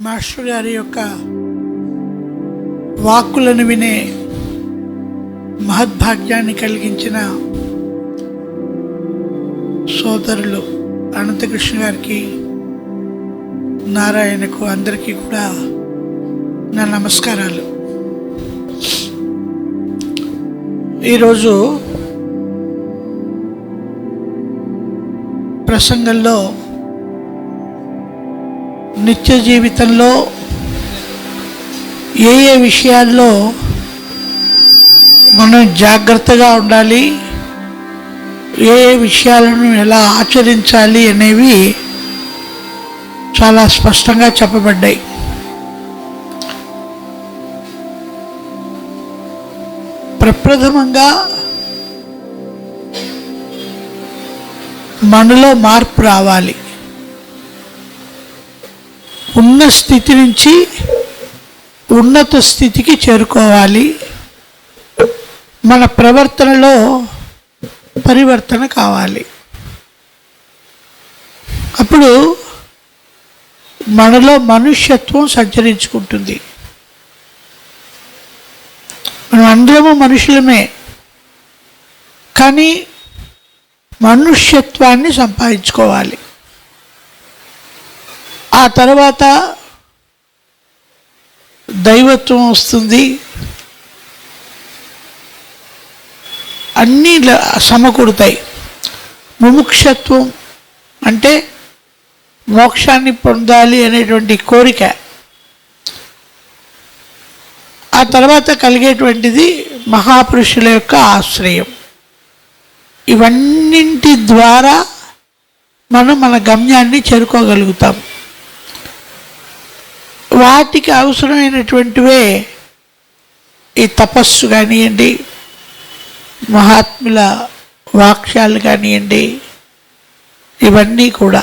Master గారి యొక్క వాక్కులను వినే మహద్భాగ్యాన్ని కలిగించిన సోదరులు అనంతకృష్ణ గారికి, నారాయణకు, అందరికీ కూడా నా నమస్కారాలు. ఈరోజు ప్రసంగంలో నిత్య జీవితంలో ఏ విషయాల్లో మనం జాగ్రత్తగా ఉండాలి, ఏ విషయాలను ఎలా ఆచరించాలి అనేవి చాలా స్పష్టంగా చెప్పబడ్డాయి. ప్రప్రథమంగా మనలో మార్పు రావాలి. ఉన్న స్థితి నుంచి ఉన్నత స్థితికి చేరుకోవాలి. మన ప్రవర్తనలో పరివర్తన కావాలి. అప్పుడు మనలో మనుష్యత్వం సంచరించుకుంటుంది. మనం అందరము మనుషులమే, కానీ మనుష్యత్వాన్ని సంపాదించుకోవాలి. ఆ తర్వాత దైవత్వం వస్తుంది. అన్నీ సమకూడతాయి. ముముక్షత్వం అంటే మోక్షాన్ని పొందాలి అనేటువంటి కోరిక. ఆ తర్వాత కలిగేటువంటిది మహాపురుషుల యొక్క ఆశ్రయం. ఇవన్నింటి ద్వారా మనం మన గమ్యాన్ని చేరుకోగలుగుతాం. వాటికి అవసరమైనటువంటివే ఈ తపస్సు కానివ్వండి, మహాత్ముల వాక్యాలు కానివ్వండి, ఇవన్నీ కూడా.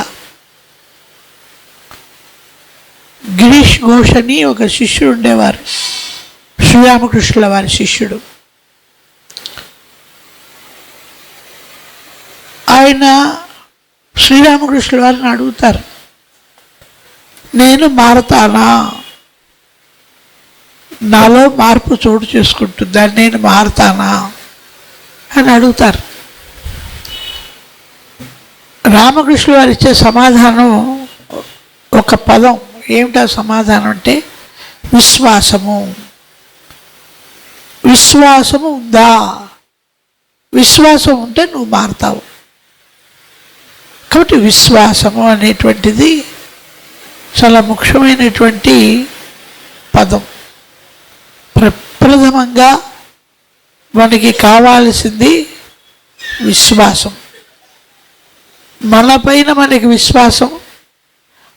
గిరీష్ ఘోష్ అని ఒక శిష్యుడు ఉండేవారు, శ్రీరామకృష్ణుల వారి శిష్యుడు. ఆయన శ్రీరామకృష్ణుల వారిని అడుగుతారు, నేను మారతానా, నాలో మార్పు చోటు చేసుకుంటుందా, నేను మారతానా అని అడుగుతారు. రామకృష్ణుల వారు ఇచ్చే సమాధానం ఒక పదం. ఏమిటా సమాధానం అంటే విశ్వాసము. విశ్వాసము ఉందా? విశ్వాసం ఉంటే నువ్వు మారుతావు. కాబట్టి విశ్వాసము అనేటువంటిది చాలా ముఖ్యమైనటువంటి పదం. ప్రప్రథమంగా మనకి కావాల్సింది విశ్వాసం. మనపైన మనకి విశ్వాసం,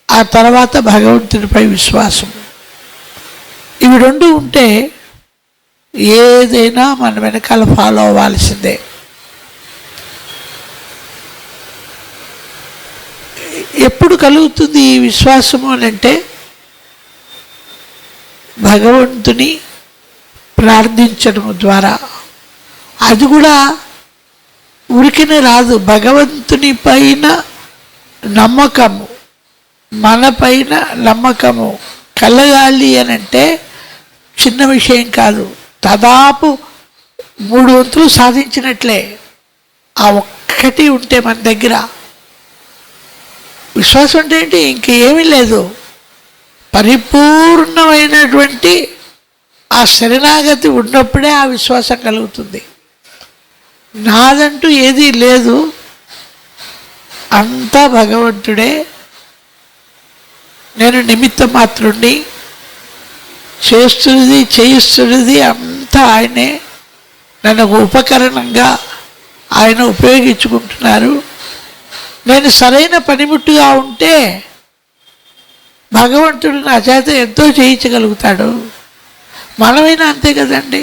ఆ తర్వాత భగవంతునిపై విశ్వాసం. ఇవి రెండు ఉంటే ఏదైనా మన వెనకాల ఫాలో అవ్వాల్సిందే. ఎప్పుడు కలుగుతుంది ఈ విశ్వాసము అని అంటే, భగవంతుని ప్రార్థించడం ద్వారా. అది కూడా ఉరికినే రాదు. భగవంతుని పైన నమ్మకము, మన పైన నమ్మకము కలగాలి అని అంటే చిన్న విషయం కాదు. దాదాపు 3 వంతులు సాధించినట్లే. ఆ ఒక్కటి ఉంటే మన దగ్గర విశ్వాసం అంటే ఏంటి? ఇంకేమీ లేదు. పరిపూర్ణమైనటువంటి ఆ శరణాగతి ఉన్నప్పుడే ఆ విశ్వాసం కలుగుతుంది. నాదంటూ ఏదీ లేదు, అంతా భగవంతుడే, నేను నిమిత్త మాత్రుణ్ణి, చేస్తున్నది చేయిస్తున్నది అంతా ఆయనే, నన్ను ఉపకరణంగా ఆయన ఉపయోగించుకుంటున్నారు. నేను సరైన పనిముట్టుగా ఉంటే భగవంతుడు నా చేత ఎంతో చేయించగలుగుతాడు. మనమైనా అంతే కదండి.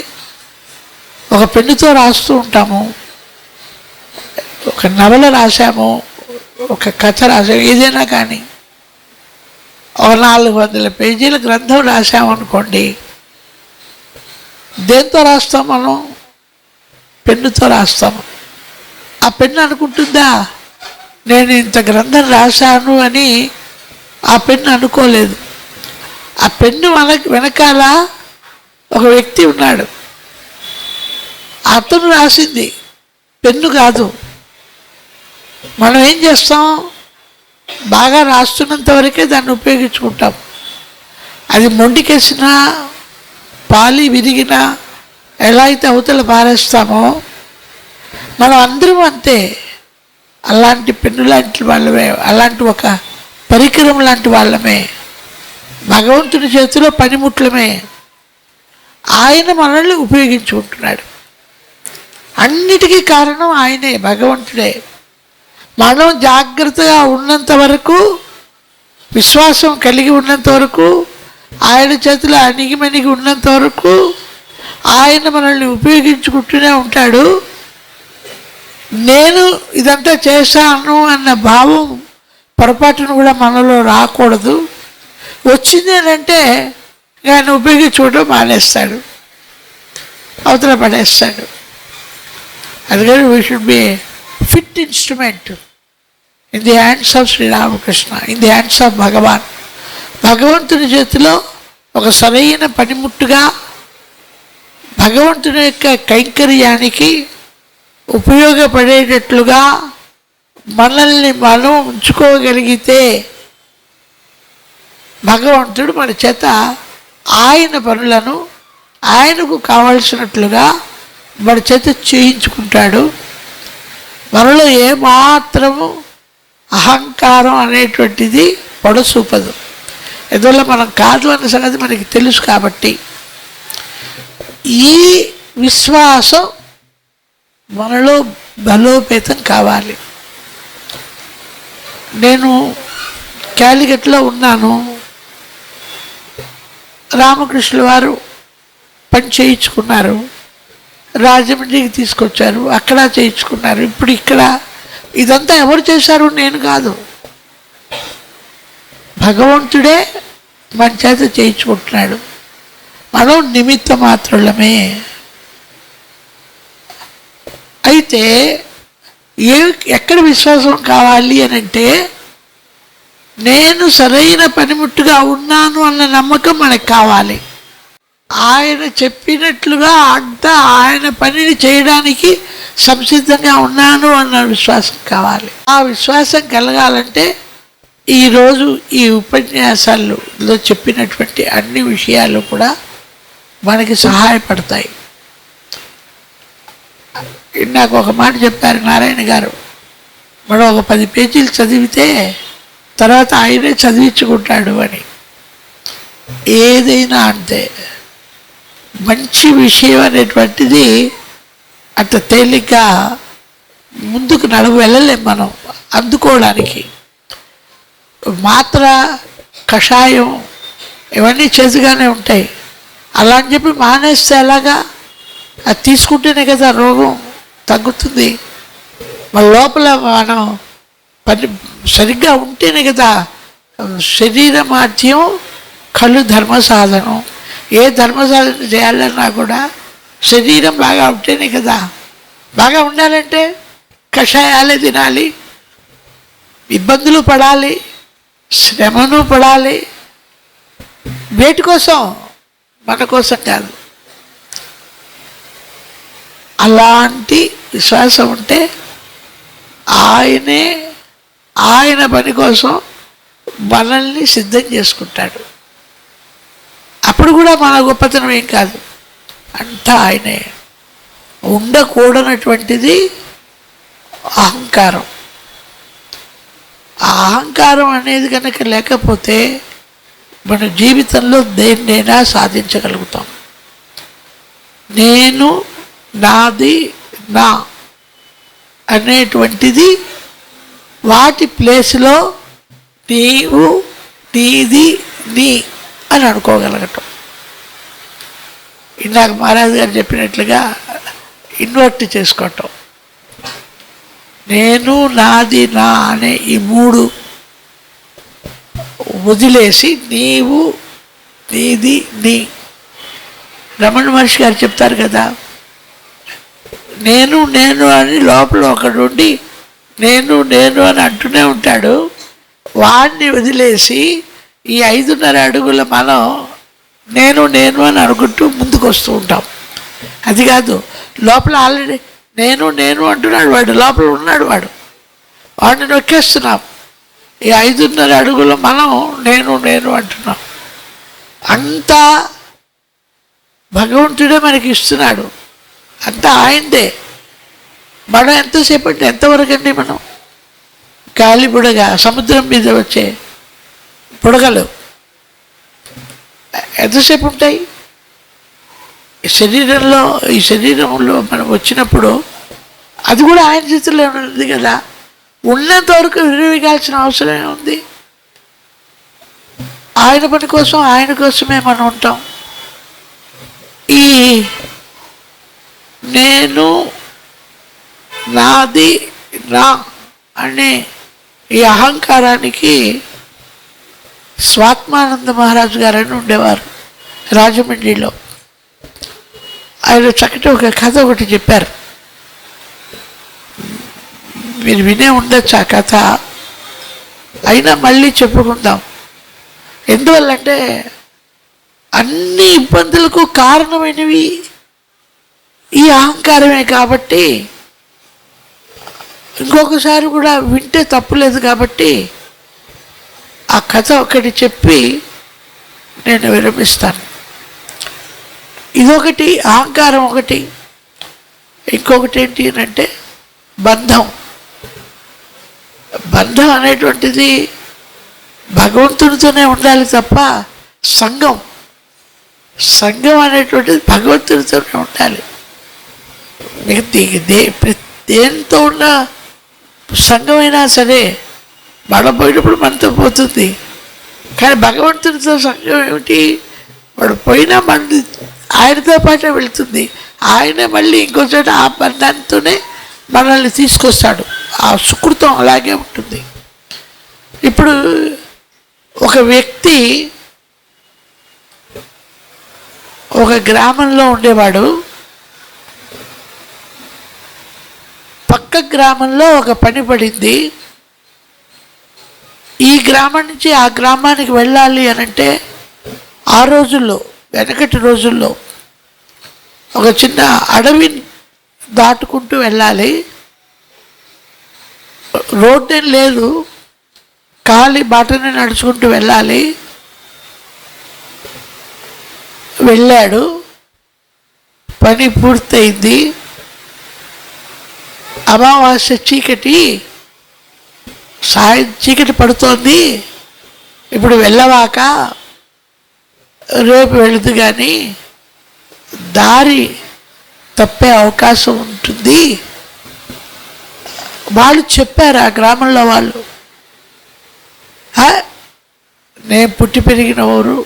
ఒక పెన్నుతో రాస్తూ ఉంటాము, ఒక నవల రాసాము, ఒక కథ రాసాము, ఏదైనా కానీ ఒక 400 పేజీల గ్రంథం రాసామనుకోండి, దేంతో రాస్తాం మనం? పెన్నుతో రాస్తాము. ఆ పెన్ను అనుకుంటుందా నేను ఇంత గ్రంథం రాశాను అని? ఆ పెన్ను అనుకోలేదు. ఆ పెన్ను వెనకాల ఒక వ్యక్తి ఉన్నాడు. అతను రాసింది, పెన్ను కాదు. మనం ఏం చేస్తాం, బాగా రాస్తున్నంత వరకే దాన్ని ఉపయోగించుకుంటాం. అది మొండికేసినా, పాలి విరిగినా ఎలా అయితే అవతల పారేస్తామో, మనం అందరం అంతే. అలాంటి పెన్ను లాంటి వాళ్ళమే, అలాంటి ఒక పరికరం లాంటి వాళ్ళమే, భగవంతుని చేతిలో పనిముట్లమే. ఆయన మనల్ని ఉపయోగించుకుంటున్నాడు. అన్నిటికీ కారణం ఆయనే, భగవంతుడే. మనం జాగ్రత్తగా ఉన్నంత వరకు, విశ్వాసం కలిగి ఉన్నంత వరకు, ఆయన చేతిలో అణిగిమణిగి ఉన్నంత వరకు ఆయన మనల్ని ఉపయోగించుకుంటూనే ఉంటాడు. నేను ఇదంతా చేశాను అన్న భావం పొరపాటును కూడా మనలో రాకూడదు. వచ్చిందేనంటే ఆయన ఉపయోగించుకోవడం మానేస్తాడు, అవతల పడేస్తాడు. అందుకని we should be fit instrument in the hands of Sri Ramakrishna, in the hands of Bhagavan. భగవంతుని చేతిలో ఒక సరైన పనిముట్టుగా, భగవంతుని యొక్క కైంకర్యానికి ఉపయోగపడేటట్లుగా మనల్ని మనం ఉంచుకోగలిగితే భగవంతుడు మన చేత ఆయన పనులను ఆయనకు కావలసినట్లుగా మన చేత చేయించుకుంటాడు. మనలో ఏమాత్రము అహంకారం అనేటువంటిది పొడసూపదు. ఎందువల్ల మనం కాదు అన్న సంగతి మనకి తెలుసు. కాబట్టి ఈ విశ్వాసం మనలో బలోపేతం కావాలి. నేను క్యాలికట్లో ఉన్నాను, రామకృష్ణుల వారు పని చేయించుకున్నారు, రాజమండ్రికి తీసుకొచ్చారు, అక్కడ చేయించుకున్నారు, ఇప్పుడు ఇక్కడ. ఇదంతా ఎవరు చేశారు? నేను కాదు, భగవంతుడే మన చేత చేయించుకుంటున్నాడు. మనం నిమిత్త మాత్రులమే. అయితే ఎక్కడ విశ్వాసం కావాలి అని అంటే, నేను సరైన పనిముట్టుగా ఉన్నాను అన్న నమ్మకం మనకు కావాలి. ఆయన చెప్పినట్లుగా అంతా ఆయన పనిని చేయడానికి సంసిద్ధంగా ఉన్నాను అన్న విశ్వాసం కావాలి. ఆ విశ్వాసం కలగాలంటే ఈరోజు ఈ ఉపన్యాసాల్లో చెప్పినటువంటి అన్ని విషయాలు కూడా మనకి సహాయపడతాయి. నాకు ఒక మాట చెప్పారు నారాయణ గారు, మనం ఒక 10 పేజీలు చదివితే తర్వాత ఆయనే చదివించుకుంటాడు అని. ఏదైనా అంతే, మంచి విషయం అనేటువంటిది అంత తేలిగ్గా ముందుకు వెళ్ళలేం మనం అందుకోవడానికి. మాత్ర, కషాయం ఇవన్నీ చేతిగానే ఉంటాయి. అలా అని చెప్పి మానేస్తే ఎలాగా? అది తీసుకుంటేనే కదా రోగం తగ్గుతుంది. మన లోపల మనం పని సరిగ్గా ఉంటేనే కదా. శరీర మాధ్యం కళ్ళు ధర్మ సాధనం. ఏ ధర్మ సాధన చేయాలన్నా కూడా శరీరం బాగా ఉంటేనే కదా. బాగా ఉండాలంటే కషాయాలే తినాలి, ఇబ్బందులు పడాలి, శ్రమను పడాలి. వేటి కోసం? మన కోసం కాదు. అలాంటి విశ్వాసం ఉంటే ఆయనే ఆయన పని కోసం మనల్ని సిద్ధం చేసుకుంటాడు. అప్పుడు కూడా మన గొప్పతనం ఏం కాదు, అంతా ఆయనే. ఉండకూడనటువంటిది అహంకారం. ఆ అహంకారం అనేది కనుక లేకపోతే మన జీవితంలో దేన్నైనా సాధించగలుగుతాం. నేను, నాది, నా అనేటువంటిది వాటి ప్లేస్లో నీవు, నీది, నీ అని అనుకోగలగటం. ఇందాక మహారాజు గారు చెప్పినట్లుగా ఇన్వర్ట్ చేసుకోవటం. నేను, నాది, నా అనే ఈ 3 వదిలేసి నీవు, నీది, నీ. రమణ మహర్షి గారు చెప్తారు కదా, నేను నేను అని లోపల ఒకడు ఉండి నేను నేను అని అంటూనే ఉంటాడు. వాడిని వదిలేసి ఈ 5.5 అడుగుల మనం నేను నేను అని అనుకుంటూ ముందుకు వస్తూ ఉంటాం. అది కాదు, లోపల ఆల్రెడీ నేను నేను అంటున్నాడు వాడు, లోపల ఉన్నాడు వాడు, వాడిని నొక్కేస్తున్నాం. ఈ 5.5 అడుగుల మనం నేను నేను అంటున్నాం. అంతా భగవంతుడే మనకి ఇస్తున్నాడు, అంతా ఆయనదే. మనం ఎంతసేపు అంటే ఎంతవరకు అండి? మనం గాలి బుడగ, సముద్రం మీద వచ్చే బుడగలు ఎంతసేపు ఉంటాయి? ఈ శరీరంలో మనం వచ్చినప్పుడు అది కూడా ఆయన చేతుల్లో ఉంది కదా. ఉన్నంత వరకు విరివిగాల్సిన అవసరమే ఉంది. ఆయన పని కోసం, ఆయన కోసమే మనం ఉంటాం. ఈ నేను, నాది, నా అనే ఈ అహంకారానికి స్వాత్మానంద మహారాజు గారని ఉండేవారు రాజమండ్రిలో. ఆయన చక్కటి ఒక కథ ఒకటి చెప్పారు, మీరు వినే ఉండొచ్చు ఆ కథ, అయినా మళ్ళీ చెప్పుకుందాం. ఎందువల్లంటే అన్ని ఇబ్బందులకు కారణమైనవి ఈ అహంకారమే కాబట్టి, ఇంకొకసారి కూడా వింటే తప్పులేదు కాబట్టి ఆ కథ ఒకటి చెప్పి నేను విరమిస్తాను. ఇదొకటి అహంకారం ఒకటి. ఇంకొకటి ఏంటి అంటే బంధం. బంధం అనేటువంటిది భగవంతుడితోనే ఉండాలి తప్ప సంఘం అనేటువంటిది భగవంతుడితోనే ఉండాలి. దేంతో ఉన్న సంఘమైనా సరే మనం పోయినప్పుడు మనతో పోతుంది, కానీ భగవంతుడితో సంఘం ఏమిటి? వాడు పోయినా మన ఆయనతో పాటే వెళుతుంది. ఆయనే మళ్ళీ ఇంకో చోట ఆ బంధంతోనే మనల్ని తీసుకొస్తాడు. ఆ సుకృతం అలాగే ఉంటుంది. ఇప్పుడు ఒక వ్యక్తి ఒక గ్రామంలో ఉండేవాడు. పక్క గ్రామంలో ఒక పని పడింది. ఈ గ్రామం నుంచి ఆ గ్రామానికి వెళ్ళాలి అనంటే ఆ రోజుల్లో, వెనకటి రోజుల్లో ఒక చిన్న అడవి దాటుకుంటూ వెళ్ళాలి. రోడ్డేం లేదు, ఖాళీ బాటనే నడుచుకుంటూ వెళ్ళాలి. వెళ్ళాడు, పని పూర్తయింది. అమావాస్య చీకటి చీకటి పడుతోంది. ఇప్పుడు వెళ్ళవాక రేపు వెళుదు కానీ దారి తప్పే అవకాశం ఉంటుంది. వాళ్ళు చెప్పారు, ఆ గ్రామంలో వాళ్ళు, నేను పుట్టి పెరిగిన ఊరు,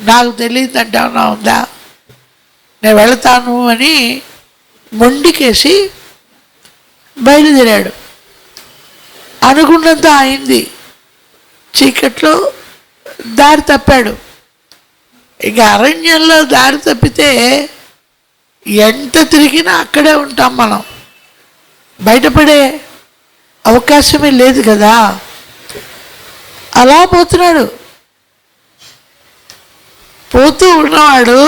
నాకు తెలియదంటానా ఉందా, నేను వెళతాను అని మొండికేసి బయలుదేరాడు. అనుకున్నంత అయింది, చీకట్లో దారి తప్పాడు. ఇక అరణ్యంలో దారి తప్పితే ఎంత తిరిగినా అక్కడే ఉంటాం మనం, బయటపడే అవకాశమే లేదు కదా. అలా పోతున్నాడు. పోతూ ఉన్నవాడు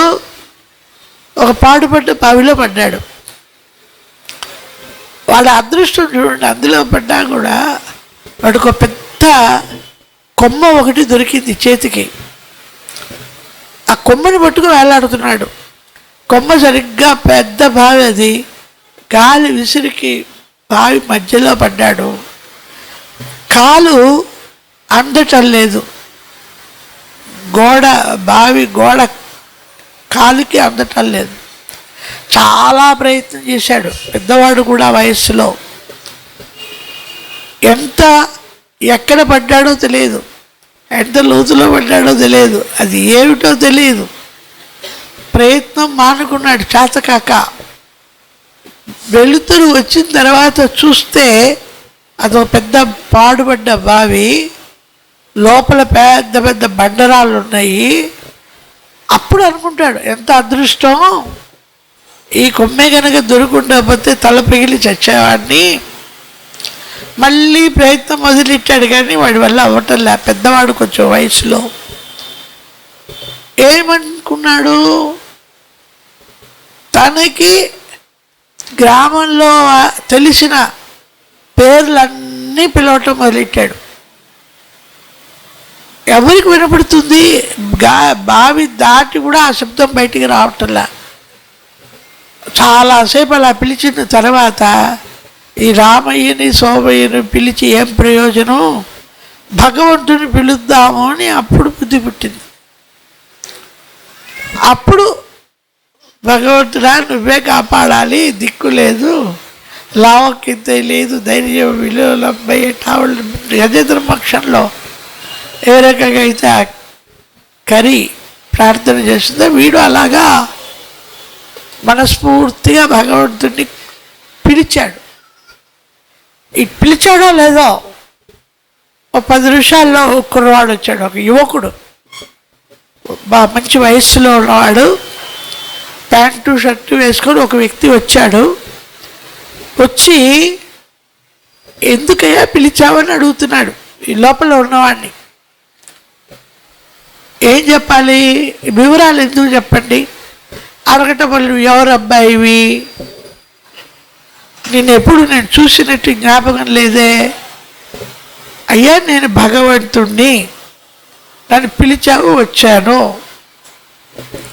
ఒక పాడుపడ్డ బావిలో పడ్డాడు. వాడు అదృష్టం చూడండి, అందులో పడ్డా కూడా వాడికి ఒక పెద్ద కొమ్మ ఒకటి దొరికింది చేతికి. ఆ కొమ్మని పట్టుకు వేలాడుతున్నాడు. కొమ్మ సరిగ్గా పెద్ద బావి, అది గాలి విసిరికి బావి మధ్యలో పడ్డాడు. కాలు అందటం లేదు, బావి గోడ కాలుకి అందటం లేదు. చాలా ప్రయత్నం చేశాడు, పెద్దవాడు కూడా వయస్సులో. ఎక్కడ పడ్డాడో తెలియదు, ఎంత లోతులో పడ్డాడో తెలియదు, అది ఏమిటో తెలియదు. ప్రయత్నం మానుకున్నాడు చేతకాక. వెలుతురు వచ్చిన తర్వాత చూస్తే అదో పెద్ద పాడుపడ్డ బావి, లోపల పెద్ద పెద్ద బండరాళ్ళు ఉన్నాయి. అప్పుడు అనుకుంటాడు, ఎంత అదృష్టం, ఈ కొమ్మే కనుక దొరుకుండకపోతే తల పిగిలి చచ్చేవాడిని. మళ్ళీ ప్రయత్నం మొదలెట్టాడు, కానీ వాడి వల్ల అవ్వటంలే. పెద్దవాడు కొంచెం వయసులో. ఏమనుకున్నాడు, తనకి గ్రామంలో తెలిసిన పేర్లన్నీ పిలవటం మొదలెట్టాడు. ఎవరికి వినపడుతుంది? బావి దాటి కూడా ఆ శబ్దం బయటికి రావటంలా. చాలాసేపు అలా పిలిచిన తర్వాత ఈ రామయ్యని సోమయ్యని పిలిచి ఏం ప్రయోజనం, భగవంతుని పిలుద్దాము అని అప్పుడు బుద్ధి పుట్టింది. అప్పుడు భగవంతుడా నువ్వే కాపాడాలి, దిక్కు లేదు, లావకింత లేదు, ధైర్యం విలువలపై టావులు. గజేంద్ర మోక్షంలో ఏ రకంగా అయితే ఆ కరి ప్రార్థన చేస్తుందో వీడు అలాగా మనస్ఫూర్తిగా భగవంతుడిని పిలిచాడు. ఈ పిలిచాడో లేదో ఒక 10 నిమిషాల్లో కుర్రవాడు వచ్చాడు, ఒక యువకుడు, మంచి వయస్సులో ఉన్నవాడు, ప్యాంటు షర్టు వేసుకొని ఒక వ్యక్తి వచ్చాడు. వచ్చి ఎందుకయ్యా పిలిచావని అడుగుతున్నాడు ఈ లోపల ఉన్నవాడిని. ఏం చెప్పాలి, వివరాలు ఎందుకు చెప్పండి అడగటం వల్ల, ఎవరు అబ్బాయివి, నేను చూసినట్టు జ్ఞాపకం లేదే. అయ్యా నేను భగవంతుణ్ణి, నన్ను పిలిచావు వచ్చాను.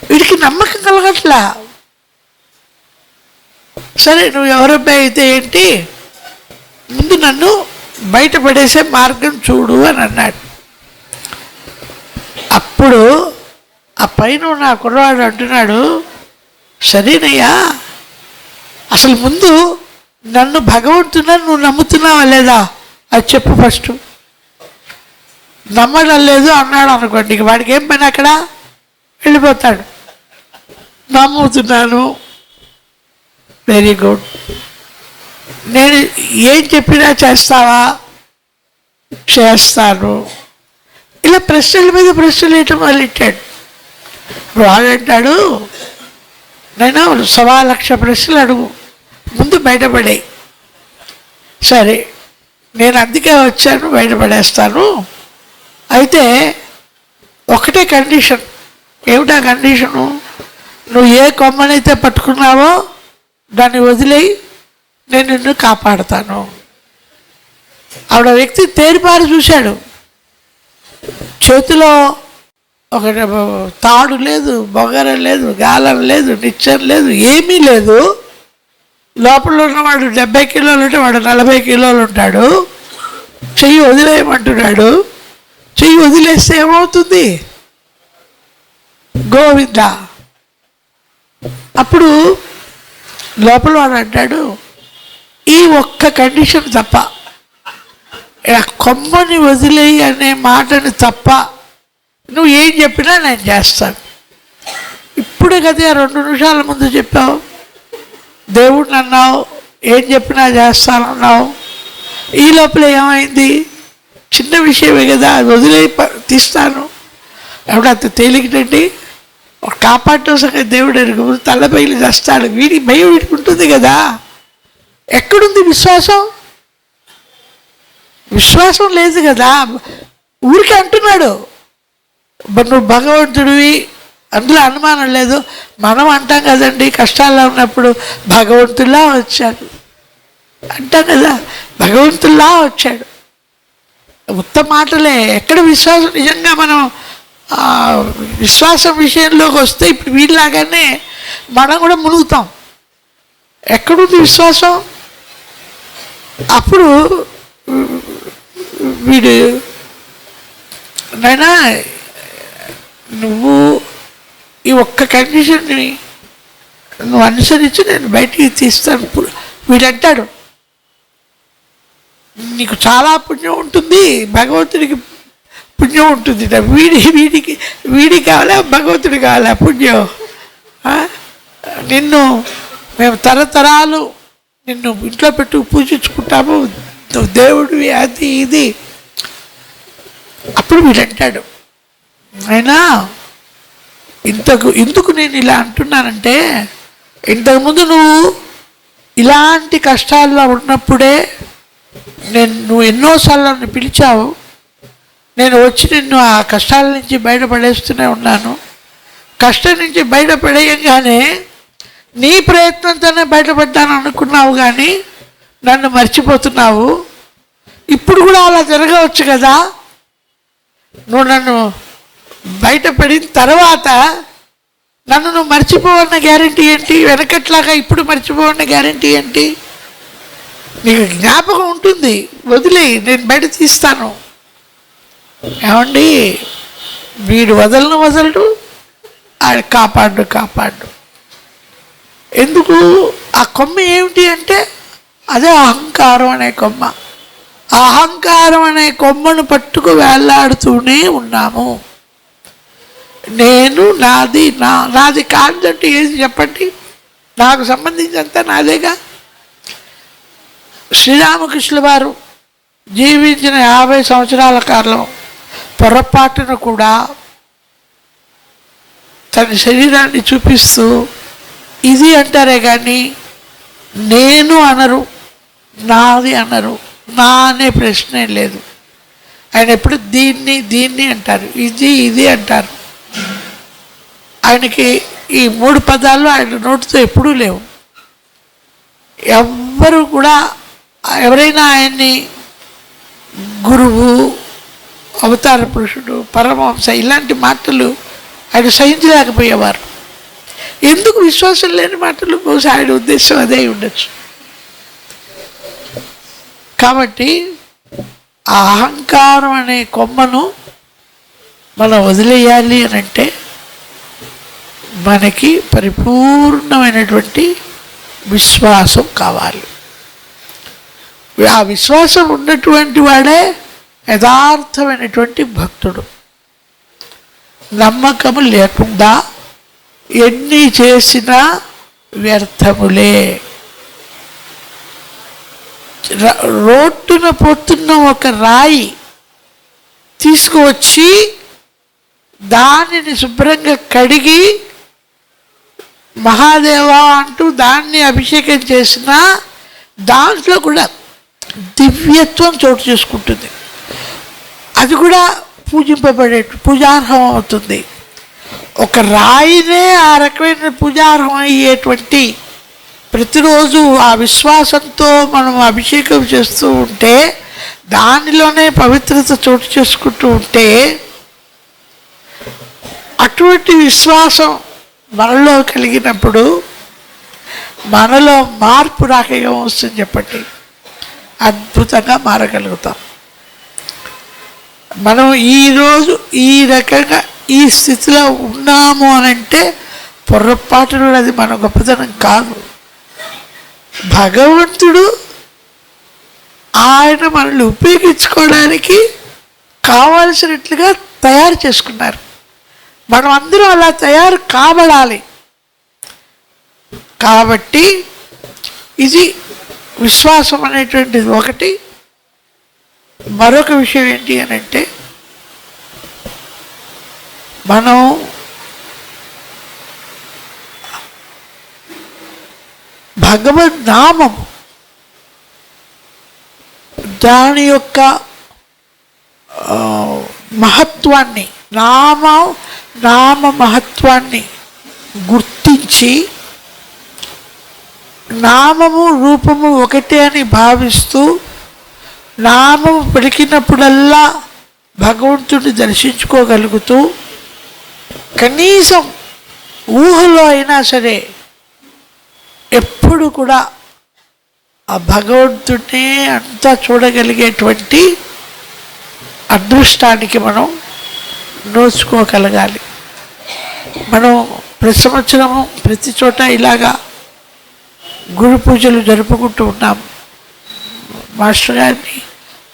వీడికి నమ్మకం కలగట్లా. సరే నువ్వు ఎవరబ్బాయి అయితే ఏంటి, ముందు నన్ను బయటపడేసే మార్గం చూడు అని అన్నాడు. అప్పుడు ఆ పైన ఉన్న కుర్రవాడు అంటున్నాడు, సరేనయ్యా అసలు ముందు నన్ను భగవంతునని నువ్వు నమ్ముతున్నావా లేదా అది చెప్పు ఫస్ట్. నమ్మడం లేదు అన్నాడు అనుకోండి, వాడికి ఏం పని, అక్కడ వెళ్ళిపోతాడు. నమ్ముతున్నాను, వెరీ గుడ్, నేను ఏం చెప్పినా చేస్తావా, చేస్తాను. ఇలా ప్రశ్నల మీద ప్రశ్నలు వేయటం మొదలెట్టాడు. వాడంటాడు, నేను 1,00,000 ప్రశ్నలు అడుగు, ముందు బయటపడాయి. సరే నేను అందుకే వచ్చాను, బయటపడేస్తాను. అయితే ఒకటే కండిషన్. ఏమిటా కండిషను, నువ్వు ఏ కొమ్మనైతే పట్టుకున్నావో దాన్ని వదిలేయి, నేను నిన్ను కాపాడుతాను. ఆవిడ వ్యక్తి తేరిపారి చూశాడు. చేతిలో ఒక తాడు లేదు, బొగర లేదు, గాలం లేదు, నిచ్చం లేదు, ఏమీ లేదు. లోపల ఉన్నవాడు 70 కిలోలు ఉంటే వాడు 40 కిలోలు ఉంటాడు. చెయ్యి వదిలేయమంటున్నాడు. చెయ్యి వదిలేస్తే ఏమవుతుంది, గోవింద. అప్పుడు లోపల వాడు అంటాడు, ఈ ఒక్క కండిషన్ తప్ప, కొమ్మని వదిలేయి అనే మాటని తప్ప నువ్వు ఏం చెప్పినా నేను చేస్తాను. ఇప్పుడే కదా 2 నిమిషాల ముందు చెప్పావు, దేవుడిని అన్నావు, ఏం చెప్పినా చేస్తానన్నావు. ఈ లోపల ఏమైంది, చిన్న విషయమే కదా, అది వదిలే తీస్తాను. ఎవడంత తేలికటండి, కాపాడటం సంగతి దేవుడు ఎరుగు, తల్లబయలు చేస్తాడు. వీడి భయం వీడికి ఉంటుంది కదా. ఎక్కడుంది విశ్వాసం? విశ్వాసం లేదు కదా. ఊరికే అంటున్నాడు, నువ్వు భగవంతుడివి, అందులో అనుమానం లేదు. మనం అంటాం కదండి, కష్టాల్లో ఉన్నప్పుడు భగవంతుల్లా వచ్చాడు అంటాం కదా, భగవంతుల్లా వచ్చాడు. ఉత్తమ మాటలే. ఎక్కడ విశ్వాసం? నిజంగా మనం విశ్వాసం విషయంలోకి వస్తే ఇప్పుడు వీళ్ళలాగానే మనం కూడా మునుగుతాం. ఎక్కడుంది విశ్వాసం? అప్పుడు వీడు, నైనా నువ్వు ఈ ఒక్క కండిషన్ని నువ్వు అనుసరించి నేను బయటికి తీస్తాను. వీడంటాడు, నీకు చాలా పుణ్యం ఉంటుంది, భగవంతుడికి పుణ్యం ఉంటుంది. వీడికి కావాలా, భగవంతుడి కావాలా పుణ్యం? నిన్ను మేము తరతరాలు నిన్ను ఇంట్లో పెట్టు పూజించుకుంటాము, నువ్వు దేవుడివి, అది ఇది. అప్పుడు వీడంటాడు, అయినా ఇందుకు నేను ఇలా అంటున్నానంటే, ఇంతకుముందు నువ్వు ఇలాంటి కష్టాల్లో ఉన్నప్పుడే నువ్వు ఎన్నోసార్లు నన్ను పిలిచావు, నేను వచ్చి నిన్ను ఆ కష్టాల నుంచి బయటపడేస్తూనే ఉన్నాను. కష్టం నుంచి బయటపడేయంగానే నీ ప్రయత్నంతోనే బయటపడ్డాను అనుకున్నావు, కానీ నన్ను మర్చిపోతున్నావు. ఇప్పుడు కూడా అలా జరగవచ్చు కదా. నువ్వు నన్ను బయటపడిన తర్వాత నన్ను నువ్వు మర్చిపోవన్న గ్యారంటీ ఏంటి? వెనకట్లాగా ఇప్పుడు మర్చిపోవన్న గ్యారంటీ ఏంటి? నీకు జ్ఞాపకం ఉంటుంది, వదిలేయి, నేను బయట తీస్తాను. ఏమండి, వీడు వదలడు, ఆడు కాపాడు. ఎందుకు? ఆ కొమ్మ ఏమిటి అంటే అదే అహంకారం అనే కొమ్మ. అహంకారం అనే కొమ్మను పట్టుకు వేలాడుతూనే ఉన్నాము. నేను నాది కాదంటే ఏది చెప్పండి? నాకు సంబంధించినంత నాదేగా. శ్రీరామకృష్ణుల వారు జీవించిన 50 సంవత్సరాల కాలం పొరపాటును కూడా తన శరీరాన్ని చూపిస్తూ ఇది అంటారే కానీ నేను అనరు, నాది అనరు. నా అనే ప్రశ్నే లేదు. ఆయన ఎప్పుడు దీన్ని అంటారు, ఇది అంటారు. ఆయనకి ఈ 3 పదాలు ఆయన నోటితో ఎప్పుడూ లేవు. ఎవ్వరు కూడా ఎవరైనా ఆయన్ని గురువు, అవతార పురుషుడు, పరమహంస ఇలాంటి మాటలు ఆయన సహించలేకపోయేవారు. ఎందుకు? విశ్వాసం లేని మాటలు. బహుశా ఆయన ఉద్దేశం అదే ఉండొచ్చు. కాబట్టి ఆ అహంకారం అనే కొమ్మను మనం వదిలేయాలి అని అంటే మనకి పరిపూర్ణమైనటువంటి విశ్వాసం కావాలి. ఆ విశ్వాసం ఉన్నటువంటి వాడే యథార్థమైనటువంటి భక్తుడు. నమ్మకము లేకుండా ఎన్ని చేసినా వ్యర్థములే. రోడ్డున పోతున్న ఒక రాయి తీసుకువచ్చి దానిని శుభ్రంగా కడిగి మహాదేవా అంటూ దాన్ని అభిషేకం చేసిన దాంట్లో కూడా దివ్యత్వం చోటు చేసుకుంటుంది. అది కూడా పూజార్హం అవుతుంది. ఒక రాయినే ఆ రకమైన పూజార్హం అయ్యేటువంటి ప్రతిరోజు ఆ విశ్వాసంతో మనం అభిషేకం చేస్తూ ఉంటే, దానిలోనే పవిత్రత చోటు చేసుకుంటూ ఉంటే, అటువంటి విశ్వాసం మనలో కలిగినప్పుడు మనలో మార్పు రాక ఏమొస్తుంది చెప్పండి? అద్భుతంగా మారగలుగుతాం. మనం ఈరోజు ఈ రకంగా ఈ స్థితిలో ఉన్నాము అనంటే పొరపాటును అది మన గొప్పతనం కాదు. భగవంతుడు ఆయన మనల్ని ఉపయోగించుకోవడానికి కావలసినట్లుగా తయారు చేసుకున్నారు. మనం అందరూ అలా తయారు కాబడాలి. కాబట్టి ఇది విశ్వాసం అనేటువంటిది ఒకటి. మరొక విషయం ఏంటి అని అంటే, మనం భగవద్ నామం దాని యొక్క మహత్వాన్ని, నామ మహత్వాన్ని గుర్తించి నామము రూపము ఒకటే అని భావిస్తూ నామము పలికినప్పుడల్లా భగవంతుడిని దర్శించుకోగలుగుతూ కనీసం ఊహలో అయినా సరే ఎప్పుడు కూడా ఆ భగవంతుడినే అంతా చూడగలిగేటువంటి అదృష్టానికి మనం నోచుకోగలగాలి. మనం ప్రతి సంవత్సరము ప్రతి చోట ఇలాగా గురు పూజలు జరుపుకుంటూ ఉన్నాం. మాస్టర్ గారిని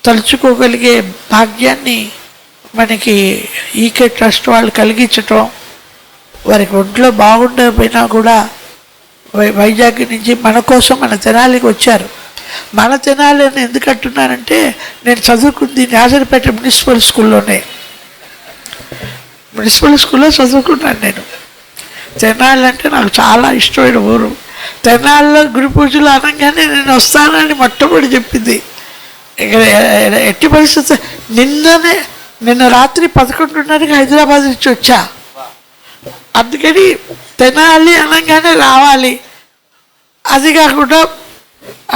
తలుచుకోగలిగే భాగ్యాన్ని మనకి ఈకే ట్రస్ట్ వాళ్ళు కలిగించటం, వారికి ఒంట్లో బాగుండకపోయినా కూడా వైజాగ్ నుంచి మన కోసం మన తెనాలికి వచ్చారు. మన తెనాలి అని ఎందుకు అంటున్నానంటే, నేను చదువుకుంది నాజర్పేట మున్సిపల్ స్కూల్లోనే. మున్సిపల్ స్కూల్లో చదువుకున్నాను నేను. తెనాలి అంటే నాకు చాలా ఇష్టమైన ఊరు. తెనాలిలో గురు పూజలు అనగానే నేను వస్తానని మొట్టమొదటి చెప్పింది ఇక్కడ ఎట్టి పరిస్థితి నిన్న రాత్రి 11:30కి హైదరాబాద్ నుంచి వచ్చా. అందుకని తెనాలి అనగానే రావాలి. అది కాకుండా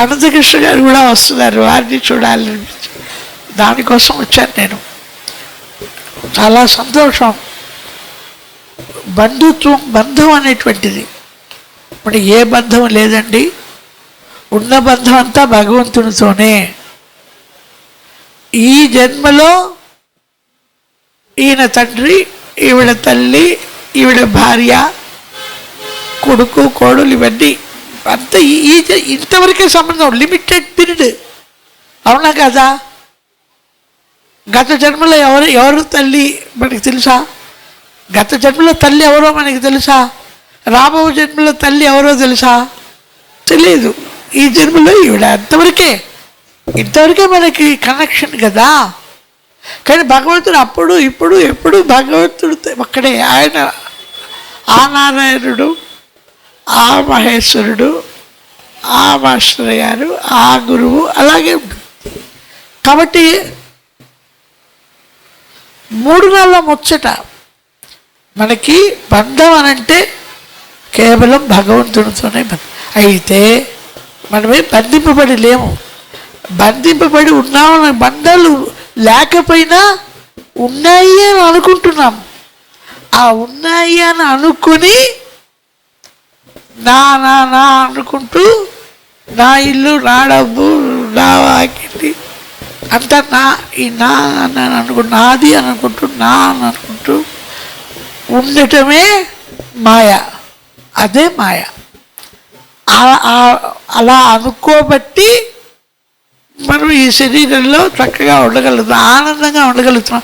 అనంతకృష్ణ గారు కూడా వస్తున్నారు, వారిని చూడాలనిపించి దానికోసం వచ్చాను నేను. చాలా సంతోషం. బంధం అనేటువంటిది ఇప్పుడు ఏ బంధం లేదండి. ఉన్న బంధం అంతా భగవంతునితోనే. ఈ జన్మలో ఈయన తండ్రి, ఈవిడ తల్లి, ఈవిడ భార్య, కొడుకు, కోడలు, ఇవన్నీ అంతా ఇంతవరకే సంబంధం. Limited period. అవునా కదా? గత జన్మలో ఎవరు తల్లి మనకి తెలుసా? గత జన్మలో తల్లి ఎవరో మనకి తెలుసా? రాబో జన్మలో తల్లి ఎవరో తెలుసా? తెలియదు. ఈ జన్మలో ఈవిడ ఇంతవరకే మనకి కనెక్షన్ కదా. కానీ భగవంతుడు అప్పుడు ఇప్పుడు ఎప్పుడు భగవంతుడు ఒక్కడే. ఆయన ఆ నారాయణుడు, ఆ మహేశ్వరుడు, ఆ మాస్టర్ గారు, ఆ గురువు అలాగే ఉంటుంది. కాబట్టి 3 నెలల ముచ్చట మనకి బంధం అనంటే కేవలం భగవంతుడితోనే అయితే మనమే బంధింపబడి లేము. బంధింపబడి ఉన్నామన్న బంధాలు లేకపోయినా ఉన్నాయి అని అనుకుంటున్నాం. ఆ ఉన్నాయి అని అనుకుని నా నా నా అనుకుంటూ నా ఇల్లు, నా డబ్బు, నా వాకిలి అంతా నా అనుకుంటూ, నాది అని అనుకుంటూ, నా అని అనుకుంటూ ఉండటమే మాయ. అదే మాయ. అలా అనుకోబట్టి మనం ఈ శరీరంలో చక్కగా ఉండగలుగుతున్నాం, ఆనందంగా ఉండగలుగుతున్నాం,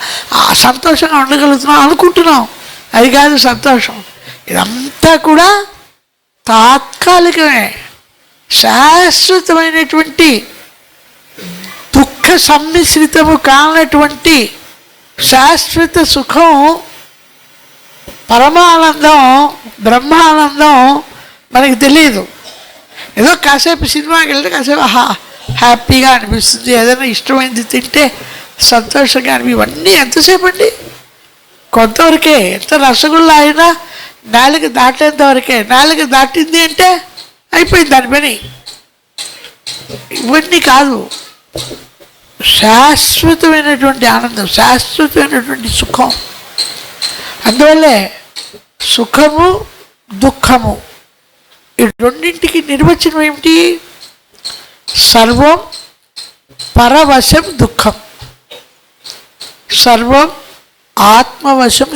సంతోషంగా ఉండగలుగుతున్నాం అనుకుంటున్నాం. అది కాదు సంతోషం. ఇదంతా కూడా తాత్కాలికమే. శాశ్వతమైనటువంటి దుఃఖ సమ్మిశ్రితము కానటువంటి శాశ్వత సుఖం, పరమానందం, బ్రహ్మానందం మనకి తెలియదు. ఏదో కాసేపు సినిమాకి వెళ్తే కాసేపు హ్యాపీగా అనిపిస్తుంది, ఏదైనా ఇష్టమైంది తింటే సంతోషంగా ఇవన్నీ ఎంతసేపు అండి? కొంతవరకే. ఎంత రసగుల్లా అయినా నాలుగు దాటేంత వరకే. నాలుగు దాటింది అంటే అయిపోయింది దాని పని. ఇవన్నీ కాదు. శాశ్వతమైనటువంటి ఆనందం, శాశ్వతమైనటువంటి సుఖం. అందువల్లే సుఖము, దుఃఖము ఈ రెండింటికి నిర్వచనం ఏమిటి? సర్వం పరవశం దుఃఖం, సర్వం ఆత్మవశం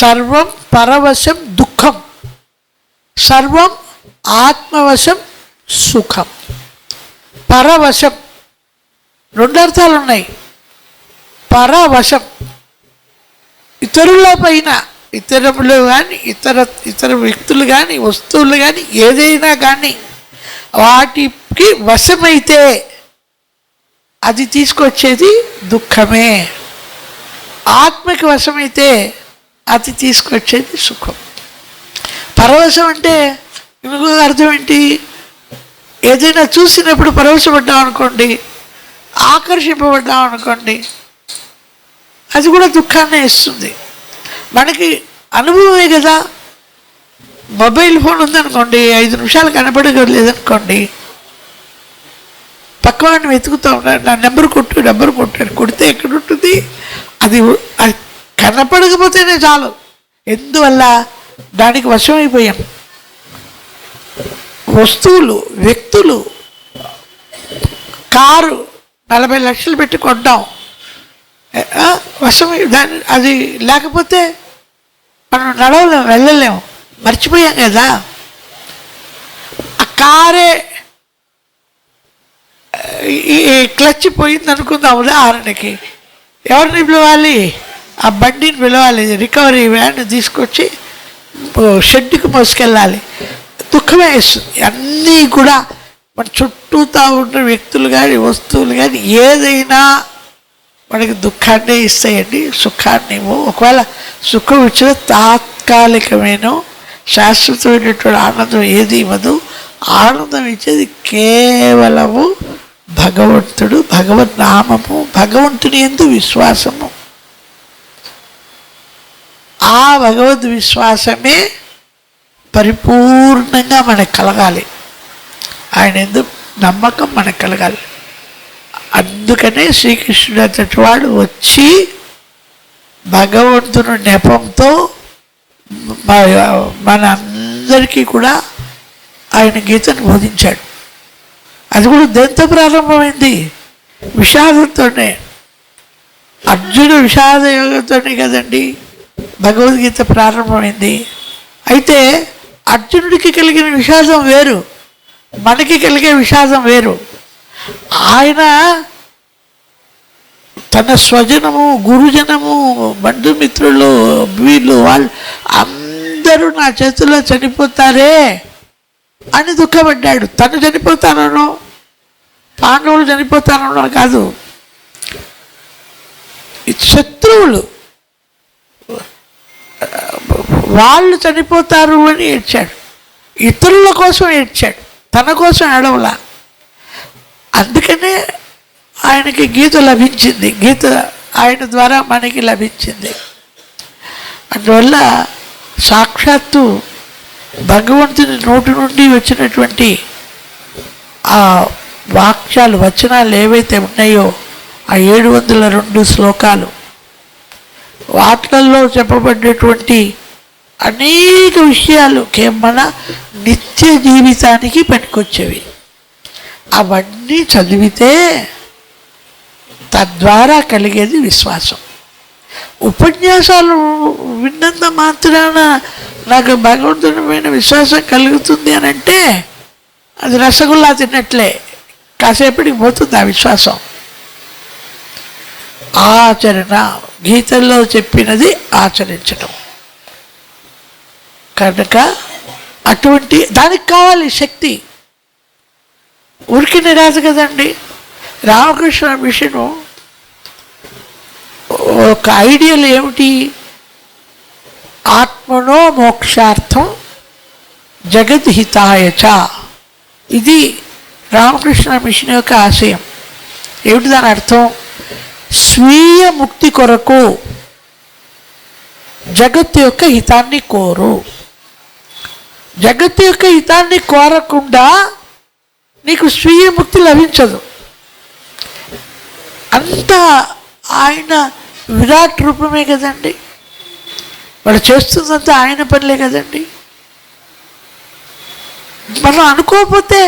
సర్వం పరవశం దుఃఖం, సర్వం ఆత్మవశం సుఖం. పరవశం 2 అర్థాలు ఉన్నాయి. పరవశం ఇతరుల పైన, ఇతరులు కానీ ఇతర వ్యక్తులు కానీ వస్తువులు కానీ ఏదైనా కానీ వాటికి వశమైతే అది తీసుకొచ్చేది దుఃఖమే. ఆత్మకి వశమైతే అది తీసుకొచ్చేది సుఖం. పరవశం అంటే ఇంకొక అర్థం ఏంటి? ఏదైనా చూసినప్పుడు పరవశపడ్డాం అనుకోండి, ఆకర్షింపబడ్డాం అనుకోండి, అది కూడా దుఃఖాన్ని ఇస్తుంది. మనకి అనుభవమే కదా. మొబైల్ ఫోన్ ఉందనుకోండి, 5 నిమిషాలు కనపడలేదనుకోండి, పక్కవాడిని వెతుకుతూ ఉన్నాడు, నా నెంబర్ కొట్టాడు. కొడితే ఎక్కడుంటుంది? అది కనపడకపోతేనే చాలు. ఎందువల్ల? దానికి వశమైపోయాం. వస్తువులు, వ్యక్తులు, కారు 40 లక్షలు పెట్టి కొట్టాం, వశమై దాన్ని అది లేకపోతే మనం నడవలేము, వెళ్ళలేము, మర్చిపోయాం కదా. ఆ కారే ఈ క్లచ్ పోయింది అనుకుందాం ఉదాహరణకి, ఎవరిని పిలవాలి? ఆ బండిని పిలవాలి, రికవరీ వ్యాన్ తీసుకొచ్చి షెడ్కి మోసుకెళ్ళాలి. దుఃఖమే వేస్తుంది. అన్నీ కూడా మన చుట్టూతా ఉన్న వ్యక్తులు కానీ వస్తువులు కానీ ఏదైనా మనకి దుఃఖాన్ని ఇస్తాయండి, సుఖాన్ని ఇవ్వు. ఒకవేళ సుఖం ఇచ్చిన తాత్కాలికమైన శాశ్వతమైనటువంటి ఆనందం ఏది ఇవ్వదు. ఆనందం ఇచ్చేది కేవలము భగవంతుడు, భగవన్నామము, భగవంతుని యందు విశ్వాసము. ఆ భగవద్ విశ్వాసమే పరిపూర్ణంగా మనకు కలగాలి. ఆయన యందు నమ్మకం మనకు కలగాలి. అందుకనే శ్రీకృష్ణుడు అంతటి వాడు వచ్చి భగవంతుని నెపంతో మన అందరికీ కూడా ఆయన గీతను బోధించాడు. అది కూడా దేంతో ప్రారంభమైంది? విషాదంతోనే. అర్జున విషాద యోగంతోనే కదండి భగవద్గీత ప్రారంభమైంది. అయితే అర్జునుడికి కలిగిన విషాదం వేరు, మనకి కలిగే విషాదం వేరు. ఆయన తన స్వజనము, గురుజనము, బంధుమిత్రులు, వీళ్ళు వాళ్ళు అందరూ నా చేతుల్లో చనిపోతారే అని దుఃఖపడ్డాడు. తను చనిపోతానో, పాండవులు చనిపోతానో కాదు, శత్రువులు వాళ్ళు చనిపోతారు అని ఏడ్చాడు. ఇతరుల కోసం ఏడ్చాడు, తన కోసం ఏడవలా. అందుకనే ఆయనకి గీత లభించింది. గీత ఆయన ద్వారా మనకి లభించింది. అందువల్ల సాక్షాత్తు భగవంతుని నోటి నుండి వచ్చినటువంటి ఆ వాక్యాలు, వచనాలు ఏవైతే ఉన్నాయో ఆ 702 శ్లోకాలు, వాటిల్లో చెప్పబడినటువంటి అనేక విషయాలు మన నిత్య జీవితానికి పనికొచ్చేవి. అవన్నీ చదివితే తద్వారా కలిగేది విశ్వాసం. ఉపన్యాసాలు విన్నంత మాత్రాన నాకు భగవంతుని పైన విశ్వాసం కలుగుతుంది అని అంటే అది రసగుల్లా తిన్నట్లే, కాసేపటికి పోతుంది ఆ విశ్వాసం. ఆచరణ, గీతల్లో చెప్పినది ఆచరించడం కనుక అటువంటి దానికి కావాలి శక్తి. ఉరికి రాదు కదండి. రామకృష్ణ మిషను ఒక ఐడియల్ ఏమిటి? ఆత్మనో మోక్షార్థం జగద్హితాయచ. ఇది రామకృష్ణ మిషన్ యొక్క ఆశయం. ఏమిటి దాని అర్థం? స్వీయ ముక్తి కొరకు జగత్తు యొక్క హితాన్ని కోరు. జగత్తు యొక్క హితాన్ని కోరకుండా నీకు స్వీయ ముక్తి లభించదు. అంతా ఆయన విరాట్ రూపమే కదండి. వాడు చేస్తుందంతా ఆయన పనిలే కదండి. మనం అనుకోకపోతే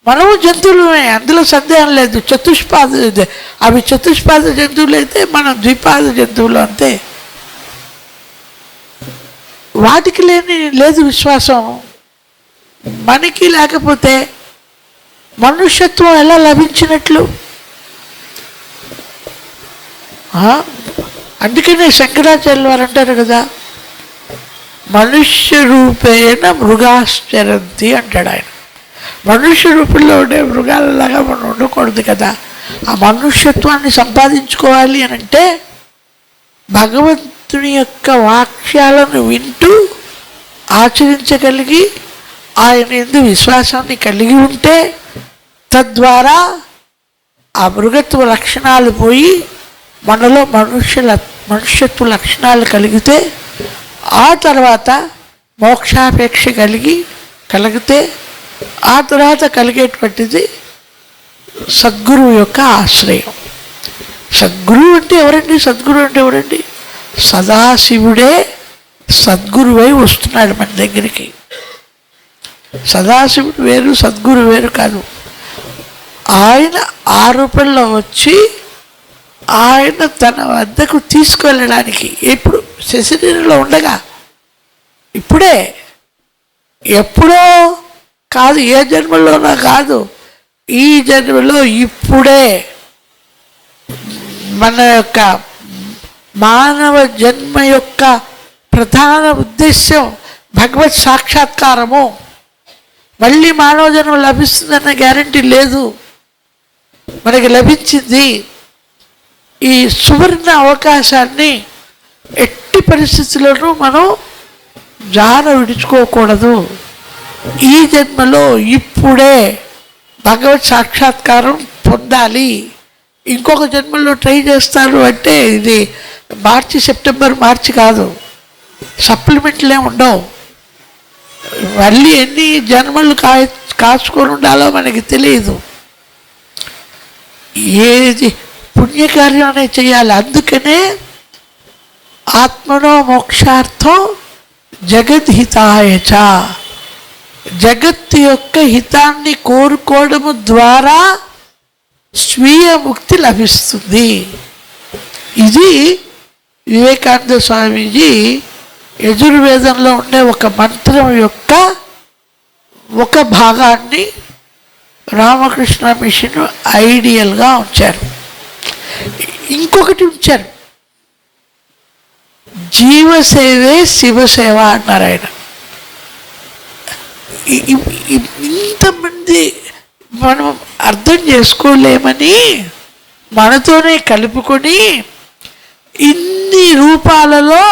మనము జంతువులమే, అందులో సందేహం లేదు. అవి చతుష్పాద జంతువులు అయితే మనం ద్విపాద జంతువులు అంతే. వాటికి లేదు విశ్వాసం. మనకి లేకపోతే మనుష్యత్వం ఎలా లభించినట్లు? అందుకనే శంకరాచార్యులు వారు అంటారు కదా, మనుష్య రూపేణ మృగాశ్చరంతి అంటాడు ఆయన. మనుష్య రూపంలో ఉండే మృగాలలాగా మనం ఉండకూడదు కదా. ఆ మనుష్యత్వాన్ని సంపాదించుకోవాలి అని అంటే భగవంతుని యొక్క వాక్యాలను వింటూ ఆచరించగలిగి ఆయన యందు విశ్వాసాన్ని కలిగి ఉంటే తద్వారా ఆ మృగత్వ లక్షణాలు పోయి మనలో మనుష్యత్వ లక్షణాలు కలిగితే ఆ తర్వాత మోక్షాపేక్ష కలిగితే ఆ తర్వాత కలిగేటువంటిది సద్గురువు యొక్క ఆశ్రయం. సద్గురువు అంటే ఎవరండి? సద్గురువు అంటే ఎవరండి? సదాశివుడే సద్గురువై వస్తున్నాడు మన దగ్గరికి. సదాశివుడు వేరు, సద్గురు వేరు కాదు. ఆయన ఆ రూపంలో వచ్చి ఆయన తన వద్దకు తీసుకువెళ్ళడానికి ఇప్పుడు శరీరంలో ఉండగా, ఇప్పుడే, ఎప్పుడో కాదు, ఏ జన్మలోనో కాదు, ఈ జన్మలో ఇప్పుడే మన యొక్క మానవ జన్మ యొక్క ప్రధాన ఉద్దేశ్యం భగవత్ సాక్షాత్కారము. మళ్ళీ మానవ జన్మ లభిస్తుందన్న గ్యారంటీ లేదు. మనకి లభించింది. ఈ సువర్ణ అవకాశాన్ని ఎట్టి పరిస్థితుల్లోనూ మనం జార విడుచుకోకూడదు. ఈ జన్మలో ఇప్పుడే భగవత్ సాక్షాత్కారం పొందాలి, ఇంకొక జన్మలో ట్రై చేస్తారు అంటే ఇది మార్చి సెప్టెంబర్ మార్చి కాదు, సప్లిమెంట్లే ఉండవు. మళ్ళీ ఎన్ని జన్మలు కాచుకొని ఉండాలో మనకి తెలియదు. ఏది పుణ్యకార్యం అనేది చేయాలి. అందుకనే ఆత్మనో మోక్షార్థం జగద్హితాయచ, జగత్తు యొక్క హితాన్ని కోరుకోవడము ద్వారా స్వీయ ముక్తి లభిస్తుంది. ఇది వివేకానంద స్వామీజీ యజుర్వేదంలో ఉండే ఒక మంత్రం యొక్క ఒక భాగాన్ని రామకృష్ణ మిషన్ ఐడియల్గా ఉంచారు. ఇంకొకటి ఉంచారు, జీవసేవే శివసేవ అన్నారు ఆయన. ఇంతమంది మనం అర్థం చేసుకోలేమని మనతోనే కలుపుకొని ఇన్ని రూపాలలో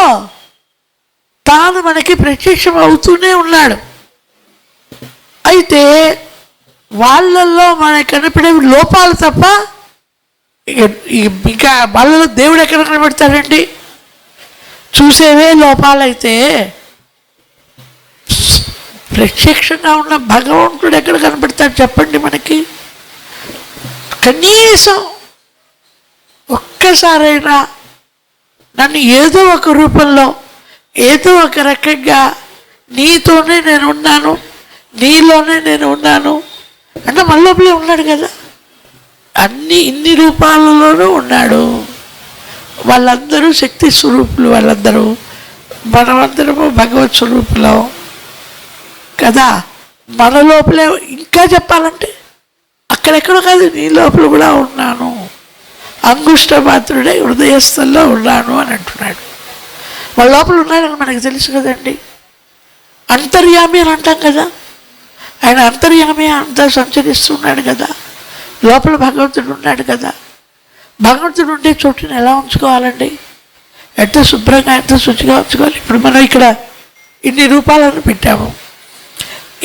తాను మనకి ప్రత్యక్షం అవుతూనే ఉన్నాడు. అయితే వాళ్ళల్లో మనకు కనపడే లోపాలు తప్ప ఇంకా వాళ్ళలో దేవుడు ఎక్కడ కనబడతాడండి? చూసేవే లోపాలైతే ప్రత్యక్షంగా ఉన్న భగవంతుడు ఎక్కడ కనబడతాడు చెప్పండి మనకి? కనీసం ఒక్కసారైనా నన్ను ఏదో ఒక రూపంలో ఏదో ఒక రకంగా నీతోనే నేను ఉన్నాను, నీలోనే నేను ఉన్నాను అంటే మన లోపలే ఉన్నాడు కదా. ఇన్ని రూపాలలోనూ ఉన్నాడు. వాళ్ళందరూ శక్తి స్వరూపులు, వాళ్ళందరూ మనమందరము భగవత్ స్వరూపులం కదా. మన లోపలే ఇంకా చెప్పాలంటే అక్కడెక్కడో కాదు, నీ లోపల కూడా ఉన్నాను, అంగుష్ట మాత్రుడే హృదయస్థల్లో ఉన్నాను అని అంటున్నాడు. వాళ్ళ లోపల ఉన్నాడని మనకు తెలుసు కదండి. అంతర్యామి అని అంటాం కదా, ఆయన అంతర్యామి అంతా సంచరిస్తున్నాడు కదా, లోపల భగవంతుడు ఉన్నాడు కదా. భగవంతుడు ఉండే చోటుని ఎలా ఉంచుకోవాలండి? ఎంత శుభ్రంగా ఎంత శుచిగా ఉంచుకోవాలి. ఇప్పుడు మనం ఇక్కడ ఇన్ని రూపాలను పెట్టాము,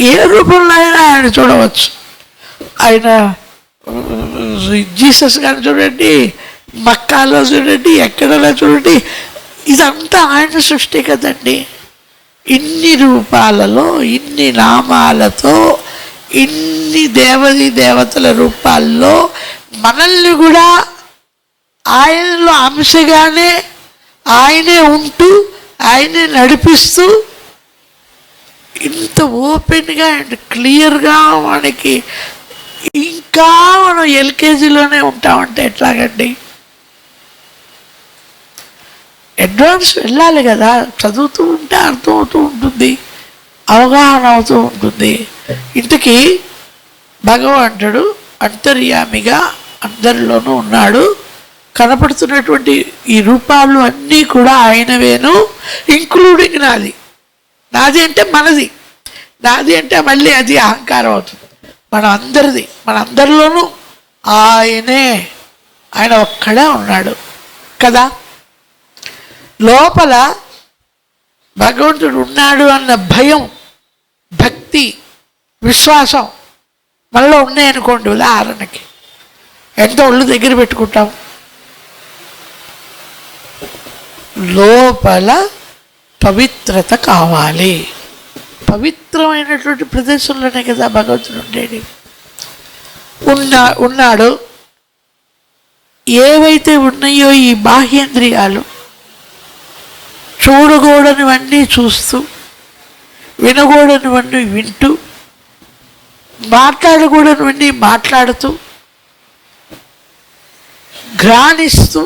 ఏ రూపంలో అయినా ఆయన చూడవచ్చు. ఆయన జీసస్ గారిని చూడండి, మక్కాలో చూడండి, ఎక్కడైనా చూడండి, ఇదంతా ఆయన సృష్టి కదండి. ఇన్ని రూపాలలో, ఇన్ని నామాలతో, ఇన్ని దేవతల రూపాల్లో మనల్ని కూడా ఆయనలో అంశగానే ఆయనే ఉంటూ ఆయనే నడిపిస్తూ ఇంత ఓపెన్గా అండ్ క్లియర్గా మనకి ఇంకా మనం ఎల్కేజీలోనే ఉంటామంటే ఎట్లాగండి? అడ్వాన్స్ వెళ్ళాలి కదా, చదువుతూ ఉంటే అర్థమవుతూ ఉంటుంది, అవగాహన అవుతూ ఉంటుంది. ఇంతకీ భగవంతుడు అంతర్యామిగా అందరిలోనూ ఉన్నాడు. కనపడుతున్నటువంటి ఈ రూపాలు అన్నీ కూడా ఆయనవేను, ఇంక్లూడింగ్ నాది. నాది అంటే మనది, నాది అంటే మళ్ళీ అది అహంకారం అవుతుంది. మనందరిలోనూ ఆయన ఒక్కడే ఉన్నాడు కదా. లోపల భగవంతుడు ఉన్నాడు అన్న భయం, భక్తి, విశ్వాసం మనలో ఉన్నాయనుకోండి. ఉదాహరణకి ఎంతో ఒళ్ళు దగ్గర పెట్టుకుంటాం, లోపల పవిత్రత కావాలి. పవిత్రమైనటువంటి ప్రదేశంలోనే కదా భగవంతుడు ఉండేది. ఉన్నాడు. ఏవైతే ఉన్నాయో ఈ బాహ్యేంద్రియాలు చూడకూడనివన్నీ చూస్తూ, వినకూడనివన్నీ వింటూ, మాట్లాడకూడనివన్నీ మాట్లాడుతూ, ఘ్రాణిస్తూ,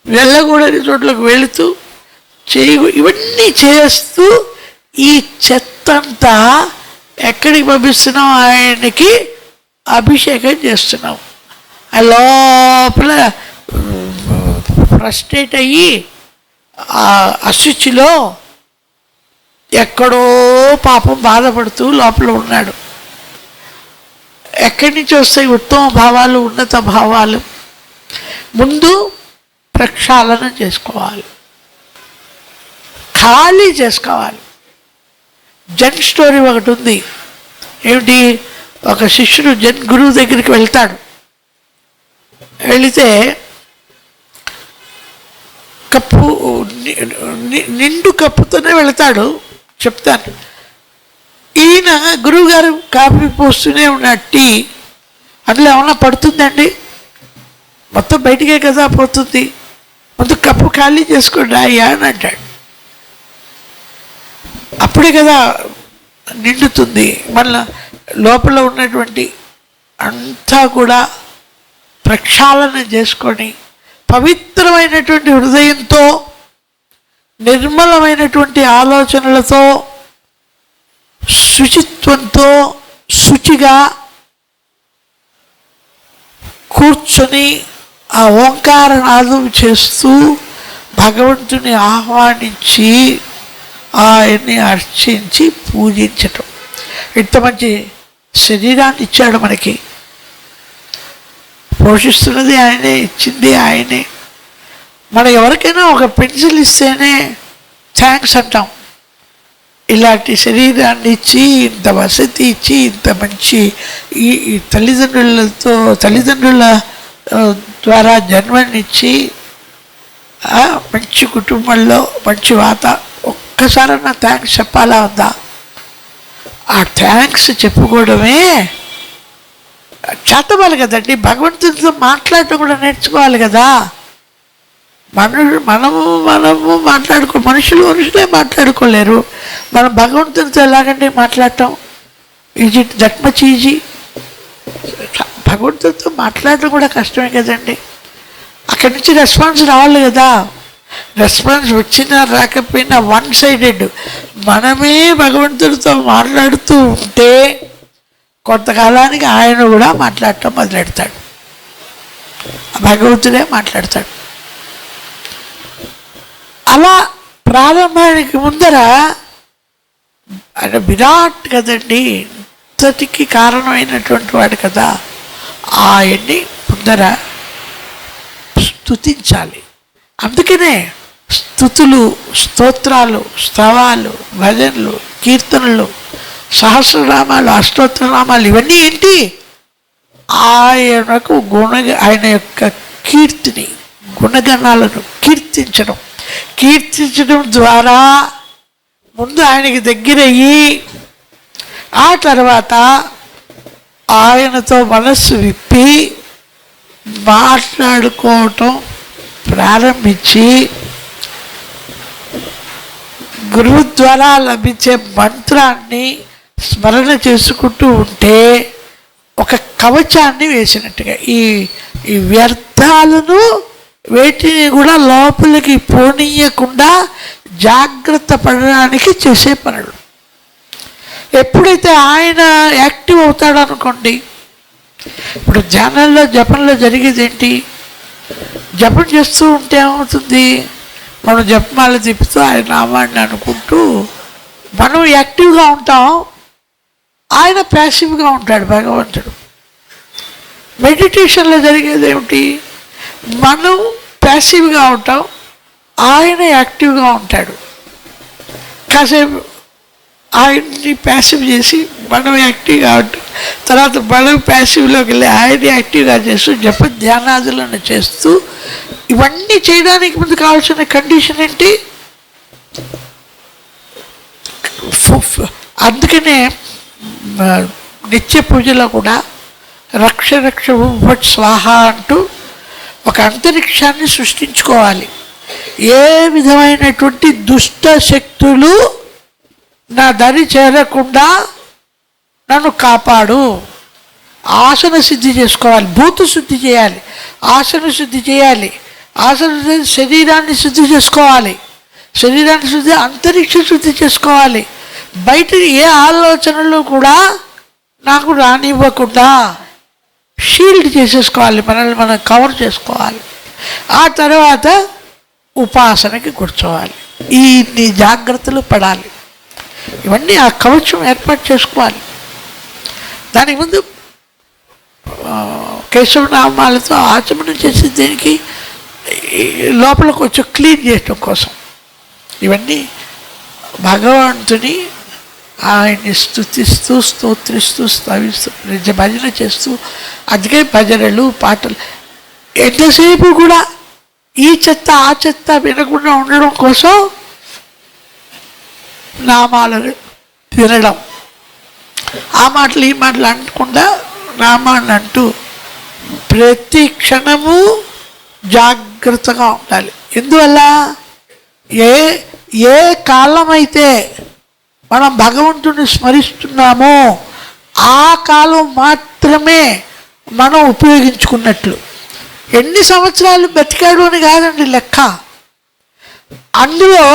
వెళ్ళకూడని చోట్లకు వెళుతూ, ఇవన్నీ చేస్తూ ఈ చెత్తంతా ఎక్కడికి పంపిస్తున్నాం? ఆయనకి అభిషేకం చేస్తున్నాం. ఆ లోపల ఫ్రస్ట్రేట్ అయ్యి ఆ అశుచిలో ఎక్కడో పాపం బాధపడుతూ లోపల ఉన్నాడు. ఎక్కడి నుంచి వస్తాయి ఉత్తమ భావాలు, ఉన్నత భావాలు? ముందు ప్రక్షాళన చేసుకోవాలి, ఖాళీ చేసుకోవాలి. జన్ స్టోరీ ఒకటి ఉంది. ఏమిటి? ఒక శిష్యుడు గురువు దగ్గరికి వెళ్తాడు. వెళితే కప్పు నిండు కప్పుతోనే వెళతాడు. చెప్తాను, ఈయన గురువుగారు కాఫీ పోస్తూనే ఉన్న టీ అందులో ఏమన్నా పడుతుందండి? మొత్తం బయటికే కదా పోతుంది, మొత్తం కప్పు ఖాళీ చేసుకోండి అయ్యా అని అంటాడు. అప్పుడే కదా నిండుతుంది. మళ్ళా లోపల ఉన్నటువంటి అంతా కూడా ప్రక్షాళన చేసుకొని పవిత్రమైనటువంటి హృదయంతో, నిర్మలమైనటువంటి ఆలోచనలతో, శుచిత్వంతో శుచిగా కూర్చొని ఆ ఓంకారనాదం చేస్తూ భగవంతుని ఆహ్వానించి ఆయన్ని అర్చించి పూజించటం. ఇంత మంచి శరీరాన్ని ఇచ్చాడు మనకి, పోషిస్తున్నది ఆయనే, ఇచ్చింది ఆయనే. మనం ఎవరికైనా ఒక పెన్సిల్ ఇస్తేనే థ్యాంక్స్ అంటాం. ఇలాంటి శరీరాన్ని ఇచ్చి, ఇంత వసతి ఇచ్చి, ఇంత మంచి ఈ తల్లిదండ్రుల ద్వారా జన్మనిచ్చి మంచి కుటుంబంలో మంచి ఒక్కసారన్నా థ్యాంక్స్ చెప్పాలా ఉందా? ఆ థ్యాంక్స్ చెప్పుకోవడమే చేతవాలి కదండి. భగవంతునితో మాట్లాడటం కూడా నేర్చుకోవాలి కదా. మనము మనుషులే మాట్లాడుకోలేరు. మనం భగవంతునితో ఎలాగండి మాట్లాడటం? Is it that much easy? భగవంతునితో మాట్లాడటం కూడా కష్టమే కదండి. అక్కడి నుంచి రెస్పాన్స్ రావాలి కదా. రెస్పాన్స్ వచ్చినా రాకపోయినా వన్ సైడెడ్ మనమే భగవంతుడితో మాట్లాడుతూ ఉంటే కొంతకాలానికి ఆయన కూడా మాట్లాడటం మొదలెడతాడు. భగవంతుడే మాట్లాడతాడు. అలా ప్రారంభానికి ముందర ఆయన విరాట్ కదండి, ఇంతటికి కారణమైనటువంటి వాడు కదా. ఆయన్ని ముందర స్తుతించాలి. అందుకనే స్తుతులు, స్తోత్రాలు, స్తవాలు, భజనలు, కీర్తనలు, సహస్రనామాలు, అష్టోత్తరనామాలు ఇవన్నీ ఏంటి? ఆయన యొక్క కీర్తిని, గుణగణాలను కీర్తించడం ద్వారా ముందు ఆయనకి దగ్గరయ్యి ఆ తర్వాత ఆయనతో మనస్సు విప్పి మాట్లాడుకోవటం ప్రారంభించి గురువు ద్వారా లభించే మంత్రాన్ని స్మరణ చేసుకుంటూ ఉంటే ఒక కవచాన్ని వేసినట్టుగా ఈ వ్యర్థాలను వేటిని కూడా లోపలికి పోనీయకుండా జాగ్రత్త పడడానికి చేసే పనులు. ఎప్పుడైతే ఆయన యాక్టివ్ అవుతాడో అనుకోండి, ఇప్పుడు ధ్యానంలో జపంలో జరిగేది ఏంటి? జపం చేస్తూ ఉంటే ఏమవుతుంది? మనం జపమాల తిప్పుతూ ఆయన నామాన్ని అనుకుంటూ మనం యాక్టివ్గా ఉంటాం, ఆయన ప్యాసివ్గా ఉంటాడు భగవంతుడు. మెడిటేషన్లో జరిగేది ఏమిటి? మనం ప్యాసివ్గా ఉంటాం, ఆయన యాక్టివ్గా ఉంటాడు. కాసేపు ఆయన్ని ప్యాసివ్ చేసి మనం యాక్టివ్గా ఉంటాం, తర్వాత మనం ప్యాసివ్లోకి వెళ్ళి ఆయన యాక్టివ్గా చేస్తూ జప ధ్యానాదులను చేస్తూ ఇవన్నీ చేయడానికి ముందు కావాల్సిన కండిషన్ ఏంటి? అందుకనే నిత్య పూజలో కూడా రక్ష రక్ష భట్ స్వాహ అంటూ ఒక అంతరిక్షాన్ని సృష్టించుకోవాలి. ఏ విధమైనటువంటి దుష్ట శక్తులు నా దరి చేరకుండా నన్ను కాపాడు. ఆసన శుద్ధి చేసుకోవాలి, భూత శుద్ధి చేయాలి, ఆసన శుద్ధి చేయాలి, శరీరాన్ని శుద్ధి చేసుకోవాలి, శరీరాన్ని శుద్ధి, అంతరిక్ష శుద్ధి చేసుకోవాలి. బయట ఏ ఆలోచనలు కూడా నాకు రానివ్వకుండా షీల్డ్ చేసేసుకోవాలి, మనల్ని మనం కవర్ చేసుకోవాలి. ఆ తర్వాత ఉపాసనకి కూర్చోవాలి. ఇన్ని జాగ్రత్తలు పడాలి. ఇవన్నీ ఆ కవచం ఏర్పాటు చేసుకోవాలి. దానికి ముందు కేశవనామాలతో ఆచమనం చేసి దీనికి లోపల కొంచెం క్లీన్ చేయటం కోసం ఇవన్నీ భగవంతుని ఆయన్ని స్తుతిస్తూ స్తోత్రిస్తూ స్తవిస్తూ భజన చేస్తూ, అందుకే భజనలు పాటలు ఎంతసేపు కూడా ఈ చెత్త ఆ చెత్త వినకుండా ఉండడం కోసం నామాలను వినడం, ఆ మాటలు ఈ మాటలు అనకుండా నామాన్ని అంటూ ప్రతి క్షణము జాగ్రత్తగా ఉండాలి. ఎందువల్ల ఏ కాలమైతే మనం భగవంతుడిని స్మరిస్తున్నామో ఆ కాలం మాత్రమే మనం ఉపయోగించుకున్నట్లు. ఎన్ని సంవత్సరాలు బతికాడు అని కాదండి లెక్క, అందులో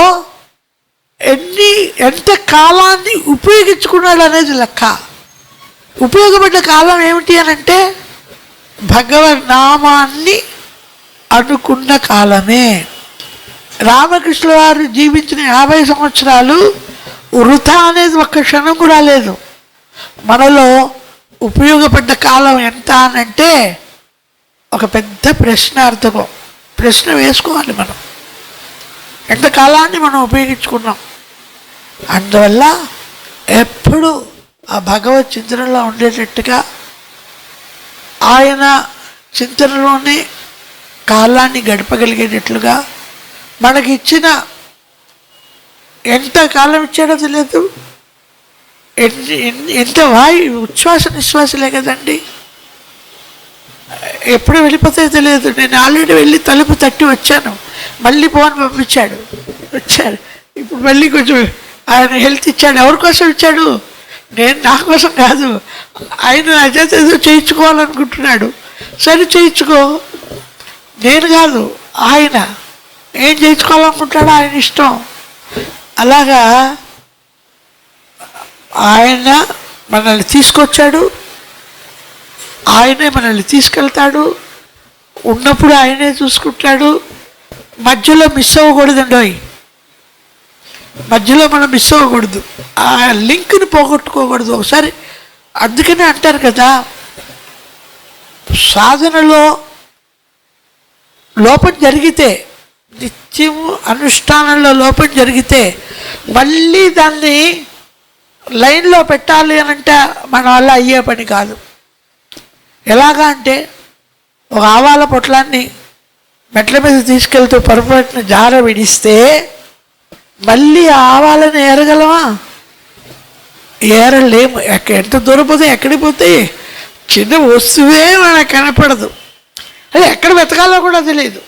ఎంత కాలాన్ని ఉపయోగించుకున్నాడు అనేది లెక్క. ఉపయోగపడ్డ కాలం ఏమిటి అని అంటే భగవన్ నామాన్ని అనుకున్న కాలమే. రామకృష్ణ వారు జీవించిన 50 సంవత్సరాలు వృథా అనేది ఒక్క క్షణం కూడా లేదు. మనలో ఉపయోగపడ్డ కాలం ఎంత అనంటే ఒక పెద్ద ప్రశ్నార్థకం. ప్రశ్న వేసుకోవాలి మనం, ఎంత కాలాన్ని మనం ఉపయోగించుకున్నాం. అందువల్ల ఎప్పుడు ఆ భగవత్ చింతనలో ఉండేటట్టుగా, ఆయన చింతనలోనే కాలాన్ని గడపగలిగేటట్లుగా, మనకి ఇచ్చిన ఎంత కాలం ఇచ్చాడో తెలియదు, ఎంత ఉచ్ఛ్వాస నిశ్వాసలే కదండి, ఎప్పుడు వెళ్ళిపోతాయో తెలియదు. నేను ఆల్రెడీ వెళ్ళి తలుపు తట్టి వచ్చాను, మళ్ళీ ఫోన్ పంపించాడు, వచ్చాడు. ఇప్పుడు మళ్ళీ కొంచెం ఆయన హెల్త్ ఇచ్చాడు. ఎవరి కోసం ఇచ్చాడు? నేను నా కోసం కాదు, ఆయన నా చేత ఏదో చేయించుకోవాలనుకుంటున్నాడు. సరే చేయించుకో, నేను కాదు, ఆయన ఏం చేయించుకోవాలనుకుంటాడో ఆయన ఇష్టం. అలాగా ఆయన మనల్ని తీసుకొచ్చాడు, ఆయనే మనల్ని తీసుకెళ్తాడు. ఉన్నప్పుడు ఆయనే చూసుకుంటాడు. మధ్యలో మిస్ అవ్వకూడదండి, మధ్యలో మనం మిస్ అవ్వకూడదు, ఆ లింక్ని పోగొట్టుకోకూడదు ఒకసారి. అందుకనే అంటారు కదా, సాధనలో లోపం జరిగితే, నిత్యము అనుష్ఠానంలో లోపం జరిగితే మళ్ళీ దాన్ని లైన్లో పెట్టాలి అని అంటే మన వల్ల అయ్యే పని కాదు. ఎలాగా అంటే, ఒక ఆవాల పొట్లాన్ని మెట్ల మీద తీసుకెళ్తూ పొరపాటున జార విడిస్తే మళ్ళీ ఆ ఆవాలని ఏరగలమా? ఏరలేము. ఎంత దూరం పోతే ఎక్కడికి పోతే చిన్న వస్తువే మనకు కనపడదు, అది ఎక్కడ వెతకాలో కూడా తెలియదు,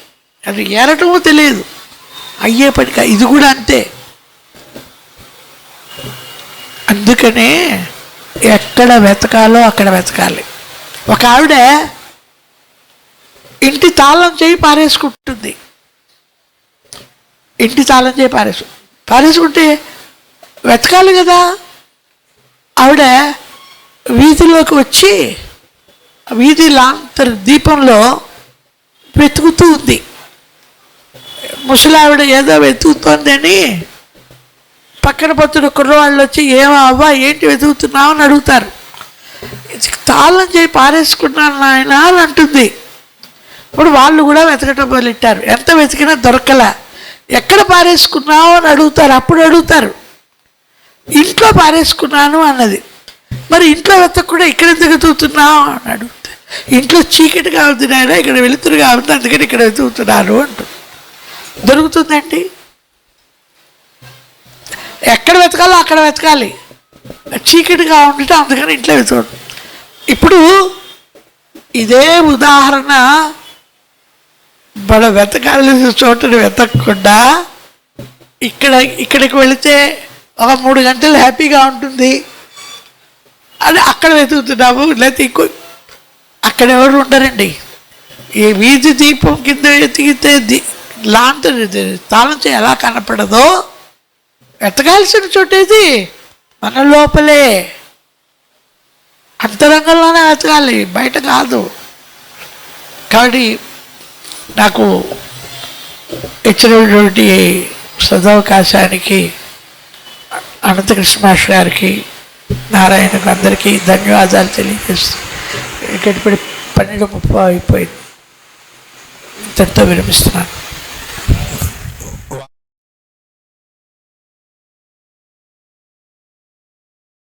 అది ఏరటమో తెలియదు, అయ్యే పని కాదు. ఇది కూడా అంతే. అందుకనే ఎక్కడ వెతకాలో అక్కడ వెతకాలి. ఒక ఆవిడ ఇంటి తాళం చేయి పారేసుకుంటుంది, ఇంటి తాళం చేయి పారేసుకుంటే వెతకాలి కదా. ఆవిడ వీధిలోకి వచ్చి వీధి లాంతర్ దీపంలో వెతుకుతూ ఉంది. ముసలావిడ ఏదో వెతుకుతోందని పక్కన పొత్తుడు కుర్రవాళ్ళు వచ్చి ఏమవ్వా ఏంటి వెతుకుతున్నావు అని అడుగుతారు. తాళం చేయి పారేసుకున్నాను నాయన అని అంటుంది. ఇప్పుడు వాళ్ళు కూడా వెతకటం మొదలెట్టారు. ఎంత వెతికినా దొరకలే. ఎక్కడ పారేసుకున్నావు అని అడుగుతారు. అప్పుడు అడుగుతారు ఇంట్లో పారేసుకున్నాను అన్నది. మరి ఇంట్లో వెతకకుండా ఇక్కడ ఎందుకు వెతుకుతున్నావు అని అడుగుతారు. ఇంట్లో చీకటిగా ఉంది నాయన, ఇక్కడ వెలుతురుగా ఉంది, అందుకని ఇక్కడ వెతుకుతున్నారు అంటూ. దొరుకుతుందండి. ఎక్కడ వెతకాలో అక్కడ వెతకాలి. చీకటిగా ఉండటం అందుకని ఇంట్లో వెతుకోండి. ఇప్పుడు ఇదే ఉదాహరణ, మన వెతకాల్సిన చోటుని వెతకకుండా ఇక్కడికి వెళితే ఒక 3 గంటలు హ్యాపీగా ఉంటుంది అని అక్కడ వెతుకుతున్నాము. లేకపోతే ఇంకో అక్కడ ఎవరు ఉండరండి. ఈ వీధి దీపం కింద వెతికితే తాళం చేయి ఎలా కనపడదో, వెతకాల్సిన చోటేది మన లోపలే, అంతరంగంలోనే వెతకాలి, బయట కాదు. కాబట్టి నాకు ఇచ్చినటువంటి సదవకాశానికి అనంతకృష్ణ మాస్టర్ గారికి, నారాయణకు అందరికీ ధన్యవాదాలు తెలియజేస్తూ, ఇక్కడ 12:30 అయిపోయింది. ఇంతటితో విరమిస్తున్నాను.